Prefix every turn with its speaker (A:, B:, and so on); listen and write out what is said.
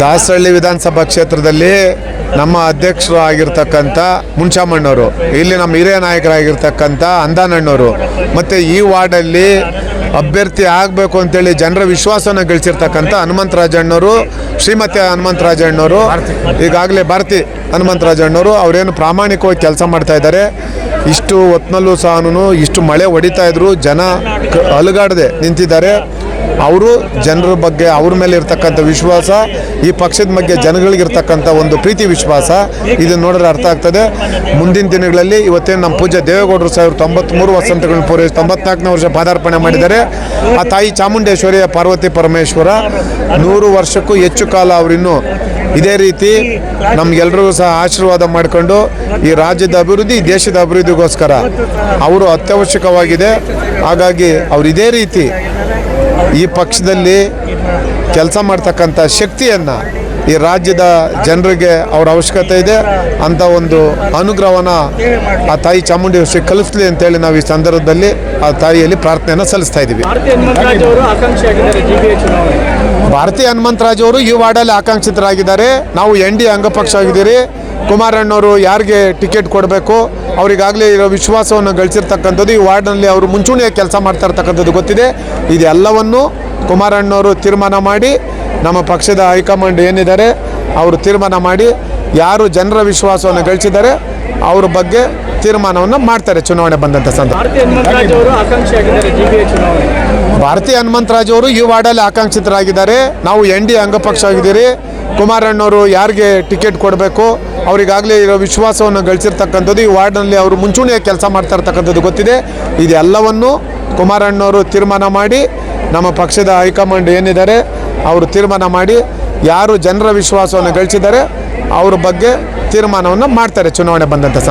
A: ದಾಸಹಳ್ಳಿ ವಿಧಾನಸಭಾ ಕ್ಷೇತ್ರದಲ್ಲಿ ನಮ್ಮ ಅಧ್ಯಕ್ಷರು ಆಗಿರ್ತಕ್ಕಂಥ ಮುನ್ಷಾಮಣ್ಣವರು, ಇಲ್ಲಿ ನಮ್ಮ ಹಿರಿಯ ನಾಯಕರಾಗಿರ್ತಕ್ಕಂಥ ಅಂದಾನಣ್ಣವರು, ಮತ್ತು ಈ ವಾರ್ಡಲ್ಲಿ ಅಭ್ಯರ್ಥಿ ಆಗಬೇಕು ಅಂತೇಳಿ ಜನರ ವಿಶ್ವಾಸನ ಗಳಿಸಿರ್ತಕ್ಕಂಥ ಹನುಮಂತರಾಜಣ್ಣವರು, ಶ್ರೀಮತಿ ಹನುಮಂತರಾಜಣ್ಣವರು, ಈಗಾಗಲೇ ಭಾರತಿ ಹನುಮಂತರಾಜಣ್ಣವರು ಅವರೇನು ಪ್ರಾಮಾಣಿಕವಾಗಿ ಕೆಲಸ ಮಾಡ್ತಾ ಇದ್ದಾರೆ. ಇಷ್ಟು ಹೊತ್ತಿನಲ್ಲೂ ಸಹ ಇಷ್ಟು ಮಳೆ ಹೊಡಿತಾ ಇದ್ರು, ಜನ ಅಲುಗಾಡದೆ ನಿಂತಿದ್ದಾರೆ. ಅವರು ಜನರ ಬಗ್ಗೆ ಅವ್ರ ಮೇಲೆ ಇರ್ತಕ್ಕಂಥ ವಿಶ್ವಾಸ, ಈ ಪಕ್ಷದ ಬಗ್ಗೆ ಜನಗಳಿಗಿರ್ತಕ್ಕಂಥ ಒಂದು ಪ್ರೀತಿ ವಿಶ್ವಾಸ, ಇದನ್ನು ನೋಡಿದ್ರೆ ಅರ್ಥ ಆಗ್ತದೆ. ಮುಂದಿನ ದಿನಗಳಲ್ಲಿ ಇವತ್ತೇನು ನಮ್ಮ ಪೂಜ್ಯ ದೇವೇಗೌಡರು 93 ವಸಂತಗಳನ್ನು ಪೂರೈಸಿ 94ನೇ ವರ್ಷ ಪಾದಾರ್ಪಣೆ ಮಾಡಿದ್ದಾರೆ. ಆ ತಾಯಿ ಚಾಮುಂಡೇಶ್ವರಿಯ ಪಾರ್ವತಿ ಪರಮೇಶ್ವರ 100 ವರ್ಷಕ್ಕೂ ಹೆಚ್ಚು ಕಾಲ ಅವರಿನ್ನೂ ಇದೇ ರೀತಿ ನಮಗೆಲ್ಲರಿಗೂ ಸಹ ಆಶೀರ್ವಾದ ಮಾಡಿಕೊಂಡು ಈ ರಾಜ್ಯದ ಅಭಿವೃದ್ಧಿ, ದೇಶದ ಅಭಿವೃದ್ಧಿಗೋಸ್ಕರ ಅವರು ಅತ್ಯವಶ್ಯಕವಾಗಿದೆ. ಹಾಗಾಗಿ ಅವರು ಇದೇ ರೀತಿ ಈ ಪಕ್ಷದಲ್ಲಿ ಕೆಲಸ ಮಾಡ್ತಕ್ಕಂಥ ಶಕ್ತಿಯನ್ನು ಈ ರಾಜ್ಯದ ಜನರಿಗೆ ಅವರ ಅವಶ್ಯಕತೆ ಇದೆ. ಅಂಥ ಒಂದು ಅನುಗ್ರಹವನ್ನು ಆ ತಾಯಿ ಚಾಮುಂಡೇಶ್ವರಿ ಕಲಿಸಲಿ ಅಂತೇಳಿ ನಾವು ಈ ಸಂದರ್ಭದಲ್ಲಿ ಆ ತಾಯಿಯಲ್ಲಿ ಪ್ರಾರ್ಥನೆಯನ್ನು ಸಲ್ಲಿಸ್ತಾ ಇದ್ದೀವಿ. ಭಾರತಿ ಹನುಮಂತರಾಜ್ ಅವರು ಈ ವಾರ್ಡಲ್ಲಿ ಆಕಾಂಕ್ಷಿತರಾಗಿದ್ದಾರೆ. ನಾವು NDA ಅಂಗಪಕ್ಷ ಆಗಿದ್ದೀರಿ. ಕುಮಾರಣ್ಣವರು ಯಾರಿಗೆ ಟಿಕೆಟ್ ಕೊಡಬೇಕು ಅವರಿಗಾಗಲೇ ಇರೋ ವಿಶ್ವಾಸವನ್ನು ಗಳಿಸಿರ್ತಕ್ಕಂಥದ್ದು, ಈ ವಾರ್ಡ್ನಲ್ಲಿ ಅವರು ಮುಂಚೂಣಿಯಾಗಿ ಕೆಲಸ ಮಾಡ್ತಾ ಇರ್ತಕ್ಕಂಥದ್ದು ಗೊತ್ತಿದೆ. ಇದೆಲ್ಲವನ್ನು ಕುಮಾರಣ್ಣವರು ತೀರ್ಮಾನ ಮಾಡಿ, ನಮ್ಮ ಪಕ್ಷದ ಹೈಕಮಾಂಡ್ ಏನಿದ್ದಾರೆ ಅವರು ತೀರ್ಮಾನ ಮಾಡಿ ಯಾರು ಜನರ ವಿಶ್ವಾಸವನ್ನು ಗಳಿಸಿದ್ದಾರೆ ಅವ್ರ ಬಗ್ಗೆ ತೀರ್ಮಾನವನ್ನು ಮಾಡ್ತಾರೆ ಚುನಾವಣೆ ಬಂದಂಥ ಸಂದರ್ಭ. ಭಾರತಿ ಹನುಮಂತರಾಜ್ ಅವರು ಈ ವಾರ್ಡಲ್ಲಿ ಆಕಾಂಕ್ಷಿತರಾಗಿದ್ದಾರೆ. ನಾವು NDA ಅಂಗಪಕ್ಷ ಆಗಿದ್ದೀರಿ. ಕುಮಾರಣ್ಣವರು ಯಾರಿಗೆ ಟಿಕೆಟ್ ಕೊಡಬೇಕು ಅವರಿಗಾಗಲೇ ಇರೋ ವಿಶ್ವಾಸವನ್ನು ಗಳಿಸಿರ್ತಕ್ಕಂಥದ್ದು, ಈ ವಾರ್ಡ್ನಲ್ಲಿ ಅವರು ಮುಂಚೂಣಿಯಾಗಿ ಕೆಲಸ ಮಾಡ್ತಾ ಇರ್ತಕ್ಕಂಥದ್ದು ಗೊತ್ತಿದೆ. ಇದೆಲ್ಲವನ್ನು ಕುಮಾರಣ್ಣವರು ತೀರ್ಮಾನ ಮಾಡಿ, ನಮ್ಮ ಪಕ್ಷದ ಹೈಕಮಾಂಡ್ ಏನಿದ್ದಾರೆ ಅವರು ತೀರ್ಮಾನ ಮಾಡಿ ಯಾರು ಜನರ ವಿಶ್ವಾಸವನ್ನು ಗಳಿಸಿದ್ದಾರೆ ಅವ್ರ ಬಗ್ಗೆ ತೀರ್ಮಾನವನ್ನು ಮಾಡ್ತಾರೆ ಚುನಾವಣೆ ಬಂದಂಥ ಸಂದರ್ಭ.